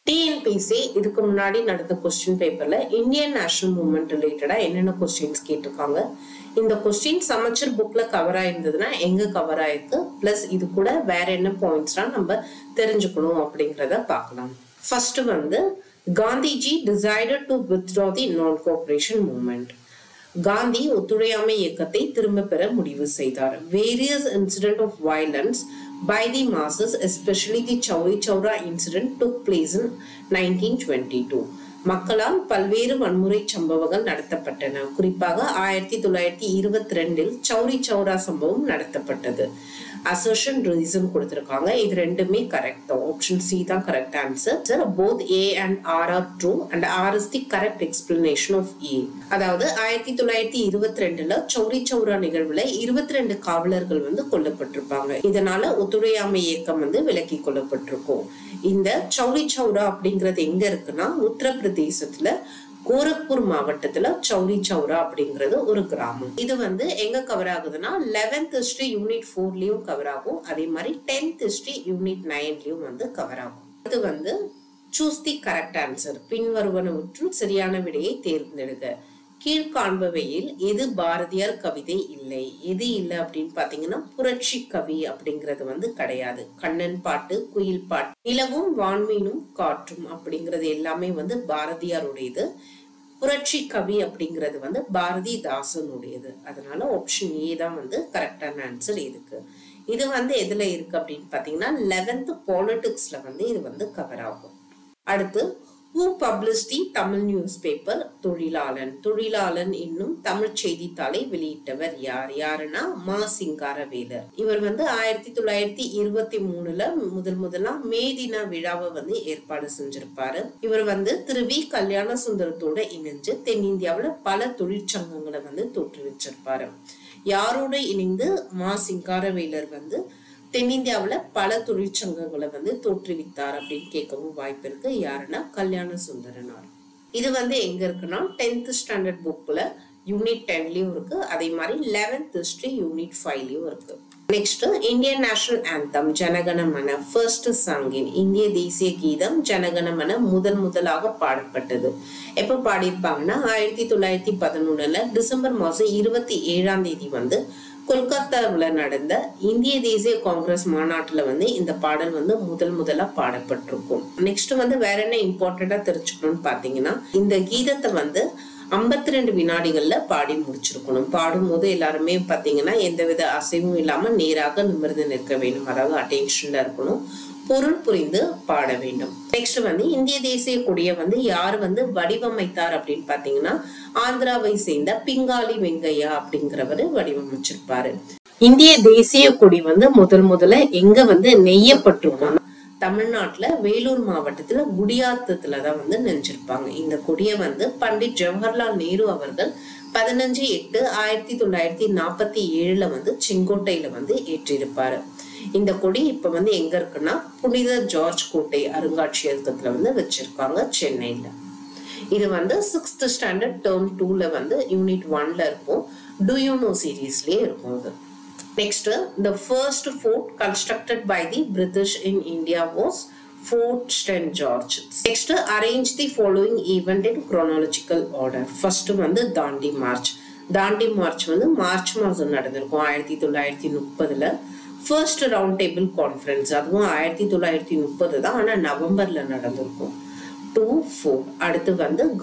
TNPSC இதுக்கு முன்னாடி நடந்த கொஸ்டின் பேப்பர்ல இந்தியன் நேஷனல் மூவ்மெண்ட் ரிலேட்டடா என்னென்ன கொஸ்டின்ஸ் கேட்டிருக்காங்க. இந்த கொஸ்டின் சமச்சர் புக்ல கவர் ஆயிருந்ததுன்னா எங்க கவர் ஆயிருக்கு, பிளஸ் இது கூட வேற என்ன பாயிண்ட்ஸ்லாம் நம்ம தெரிஞ்சுக்கணும் அப்படிங்கிறத பார்க்கலாம். First Gandhiji decided to withdraw the non-cooperation movement. Gandhi ஒத்துழையாமை இயக்கத்தை திரும்ப பெற முடிவு செய்தார். Various incidents of violence by the masses, especially the Chauri Chaura incident, took place in 1922. மக்களால் பல்வேறு வன்முறை சம்பவங்கள் நடத்தப்பட்டன. குறிப்பாக 1922 சௌரி சௌரா சம்பவம் நடத்தப்பட்டது. அசர்ஷன் ரீசன் கொடுத்திருக்காங்க. இது ரெண்டுமே கரெக்ட் தான். ஆப்ஷன் சி தான் correct answer. Both A and R are true and R is the correct explanation of A. அதாவது 1922 சௌரி சௌரா நிகழ்வுல 22 காவலர்கள் கொல்லப்பட்டிருப்பாங்க. இதனால ஒத்துழையாமை இயக்கம் விலக்கி கொள்ளப்பட்டிருக்கும். இந்த சௌரி சௌரா அப்படிங்கிறது எங்க இருக்குன்னா உத்தரப்பிரதேசத்துல கோரக்பூர் மாவட்டத்துல சௌரி சௌரா அப்படிங்கிறது ஒரு கிராமம். இது எங்க கவர் ஆகுதுன்னா 11th history unit 4லயும் கவர் ஆகும். அதே மாதிரி 10th history unit 9லயும் கவர் ஆகும். அது சூஸ் தி கரெக்ட் ஆன்சர். பின்வருவனவற்றுள் சரியான விடையை தேர்ந்தெடுக்க. கீழ்காண்பவையில் எது பாரதியார் கவிதை இல்லை? எது இல்லை அப்படின்னு பாத்தீங்கன்னா புரட்சி கவி அப்படிங்கிறது கிடையாது. கண்ணன் பாட்டு, குயில் பாட்டு, நிலவும் வான்மீனும் காற்றும் அப்படிங்கிறது எல்லாமே பாரதியாருடையது. புரட்சி கவி அப்படிங்கிறது பாரதிதாசனுடையது. அதனால ஆப்ஷன் ஏ தான் கரெக்டான ஆன்சர் இதுக்கு. இது எதுல இருக்கு அப்படின்னு பாத்தீங்கன்னா 11th பாலிடிக்ஸ்ல இது கவர் ஆகும். அடுத்து who published the Tamil newspaper Thozhilalan. Thozhilalan என்னும் தமிழ் செய்தித்தாளை வெளியிட்டவர் யார்? யாருன்னா மா சிங்காரவேலர். இவர் 1923 முதலா மே தின விழாவை ஏற்பாடு செஞ்சிருப்பாரு. இவர் திரு வி கல்யாண சுந்தரத்தோட இணைஞ்சு தென்னிந்தியாவில பல தொழிற்சங்கங்களை தோற்றுவிச்சிருப்பாரு. யாரோட இணைந்து மா சிங்காரவேலர் தென்னிந்தியாவில பல தொழிற்சங்கங்களை தோற்றுவித்தார் அப்படின்னு கேட்கவும் வாய்ப்பு இருக்கு. யாருன்னா கல்யாண சுந்தரனார். இது எங்க இருக்குன்னா 10th ஸ்டாண்டர்ட் புக்ல யூனிட் 10லயும் இருக்கு. அதே மாதிரி 11th history unit 5லயும் இருக்கு. Next Indian national anthem Jana Gana Mana first சாங்கின். இந்திய தேசிய கீதம் ஜனகணமன முதலாக பாடப்பட்டது. எப்ப பாடியிருப்பாங்கன்னா 1911 டிசம்பர் மாசம் 27ஆம் தேதி கொல்கத்தாவில் நடந்த இந்திய தேசிய காங்கிரஸ் மாநாட்டுல இந்த பாடல் முதலா பாடப்பட்டிருக்கும். நெக்ஸ்ட் வேற என்ன இம்பார்ட்டண்டா தெரிஞ்சுக்கணும்னு பாத்தீங்கன்னா இந்த கீதத்தை 52 வினாடிகள்ல பாடி முடிச்சிருக்கணும். பாடும்போது எல்லாருமே பாத்தீங்கன்னா எந்தவித அசைவும் இல்லாம நேராக நிமிர்ந்து நிற்க வேண்டும். அதாவது அட்டென்ஷன்ல இருக்கணும். பொருள் புரிந்து பாட வேண்டும். நெக்ஸ்ட் இந்திய தேசிய கொடியை யார் வடிவமைத்தார் அப்படின்னு பாத்தீங்கன்னா ஆந்திராவை சேர்ந்த பிங்காலி வெங்கையா அப்படிங்கிறவரு வடிவமைச்சிருப்பாரு. இந்திய தேசிய கொடி முதல்ல எங்க நெய்யப்பட்டிருக்கும்? தமிழ்நாட்டுல வேலூர் மாவட்டத்துல குடியாத்தத்துலதான் நெஞ்சிருப்பாங்க. இந்த கொடியை பண்டிட் ஜவஹர்லால் நேரு அவர்கள் 15/8/1947 செங்கோட்டையில ஏற்றிருப்பாரு. இந்த கொடி இப்ப எங்க இருக்குன்னா புனித ஜார்ஜ் கோட்டை அருங்காட்சியகத்துல வச்சிருக்காங்க சென்னையில. இது 6th ஸ்டாண்டர்ட் டேர்ம் 2ல யூனிட் 1ல இருக்கும். டு யூ நோ சீரீஸ்லயே இருக்கும். Next the first fort constructed by the British in India was Fort St. George. Next arrange the following event in chronological order. First தாண்டி March. தாண்டி March March மாசம் நடந்திருக்கும் 1930ல. First round table conference அதுவும் 1930 தான். ஆனா நவம்பர்ல நடந்திருக்கும். 2-4. அடுத்து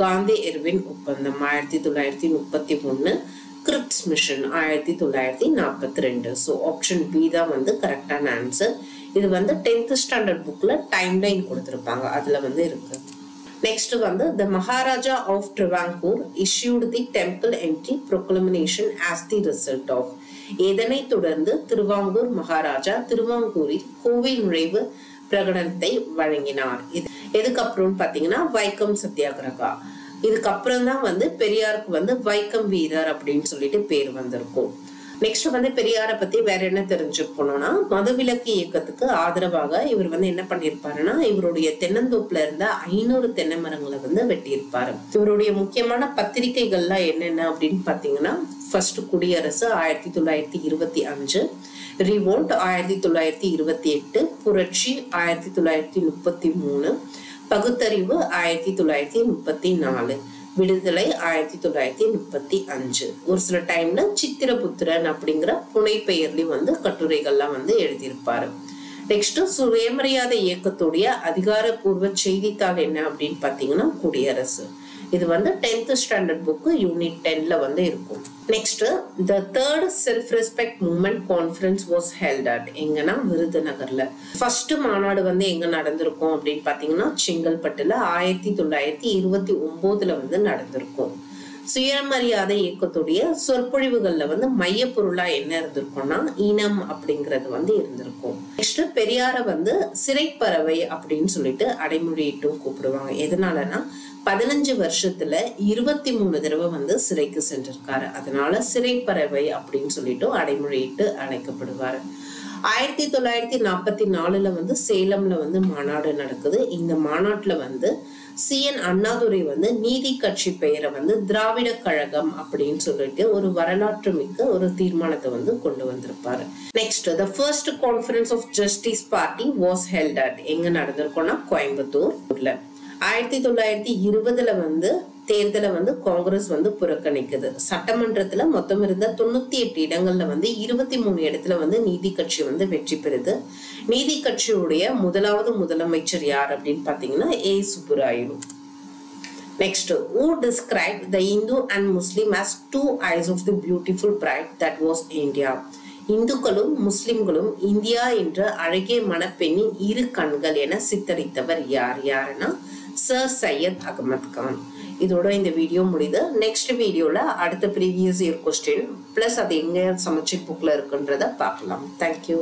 காந்தி எர்வின் ஒப்பந்தம் 1931. Cripps mission 1942. So option B தான் கரெக்டான ஆன்சர். இது 10th ஸ்டாண்டர்ட் புக்ல டைம் லைன் கொடுத்திருப்பாங்க. அதுல இருக்கு. Next the Maharaja of Travancore issued the temple entry proclamation as the result of. இதனை தொடர்ந்து திருவாங்கூர் மகாராஜா திருவாங்கூரில் கோவில் நுழைவு பிரகடனத்தை வழங்கினார். எதுக்கப்புறம் பாத்தீங்கன்னா வைக்கம் சத்தியாகிரகா. இதுக்கப்புறம் தான் பெரியாருக்கு வைக்கம் வீரர் அப்படின்னு சொல்லிட்டு பேர் வந்திருக்கும். நெக்ஸ்ட் பெரியாரை பத்தி வேற என்ன தெரிஞ்சுக்கணும்னா மதுவிலக்கு இயக்கத்துக்கு ஆதரவாக இவர் என்ன பண்ணிருப்பாருன்னா இவருடைய தென்னந்தோப்புல இருந்த 500 தென்னை மரங்களை வெட்டியிருப்பாரு. இவருடைய முக்கியமான பத்திரிகைகள்லாம் என்னென்ன அப்படின்னு பாத்தீங்கன்னா ஃபர்ஸ்ட் குடியரசு 1925, ரிவோல்ட் 1928, புரட்சி 1933, பகுத்தறிவு 1934, விடுதலை 1935. ஒரு சில டைம்ல சித்திரபுத்திரன் அப்படிங்கிற புனைப்பெயர்லயும் வந்து கட்டுரைகள்லாம் வந்து எழுதியிருப்பாரு. நெக்ஸ்ட் சுயமரியாதை இயக்கத்துடைய அதிகாரப்பூர்வ செய்தித்தாள் என்ன அப்படின்னு பாத்தீங்கன்னா குடியரசு. இது வந்து 10th ஸ்டாண்டர்ட் புக் யூனிட் 10ல வந்து இருக்கும். Next the third self respect movement conference was held at எங்கன்னா விருதுநகர்ல. ஃபர்ஸ்ட் மாநாடு வந்து எங்க நடந்திருக்கும் அப்படின்னு பாத்தீங்கன்னா செங்கல்பட்டுல 1929ல வந்து நடந்திருக்கும். சுயமரியாதை இயக்கத்துடைய சொற்பொழிவுகள்ல வந்து மைய பொருளா என்ன இருந்திருக்கும்னா இனம் அப்படிங்கிறது வந்து இருந்திருக்கும். நெக்ஸ்ட் பெரியார வந்து சிறைப்பறவை அப்படின்னு சொல்லிட்டு அடைமொழியிட்டும் கூப்பிடுவாங்க. எதனாலனா 15 வருஷத்துல 23 தடவை வந்து சிறைக்கு சென்றிருக்காரு. அதனால சிறைப்பறவை அப்படின்னு சொல்லிட்டு அடைமொழியிட்டு அழைக்கப்படுவாரு. 1944ல வந்து சேலம்ல வந்து மாநாடு நடக்குது. இந்த மாநாட்டுல வந்து CN அண்ணாதுரை வந்து நீதி கட்சி பெயரை வந்து திராவிட கழகம் அப்படின்னு சொல்லிட்டு ஒரு வரலாற்று மிக்க ஒரு தீர்மானத்தை வந்து கொண்டு வந்திருப்பாரு. Next the first conference of justice party was held at எங்க நடந்திருக்கும்னா கோயம்புத்தூர்ல. 1920ல வந்து தேர்தலை வந்து காங்கிரஸ் வந்து புறக்கணிக்குது. சட்டமன்றத்துல மொத்தம் இருந்த 98 இடங்கள்ல வந்து 23 இடத்துல வந்து நீதி கட்சி வந்து வெற்றி பெறுது. நீதி கட்சியுடைய முதலாவது முதலமைச்சர் யார் அப்படின்னு பாத்தீங்கன்னா A. Subbarayu. Next who described the Hindu and Muslim as two eyes of the beautiful bride that was India. இந்துக்களும் முஸ்லிம்களும் இந்தியா என்ற அழகிய மணப்பெண்ணின் இரு கண்கள் என சித்தரித்தவர் யாருன்னா சர் சையத் அகமது கான். இதோட இந்த வீடியோ முடியுது. நெக்ஸ்ட் வீடியோல அடுத்த ப்ரீவியஸ் இயர் கொஸ்டின் பிளஸ் அது எங்க சமச்சீர் புக்ல இருக்குன்றத பார்க்கலாம். தேங்க்யூ.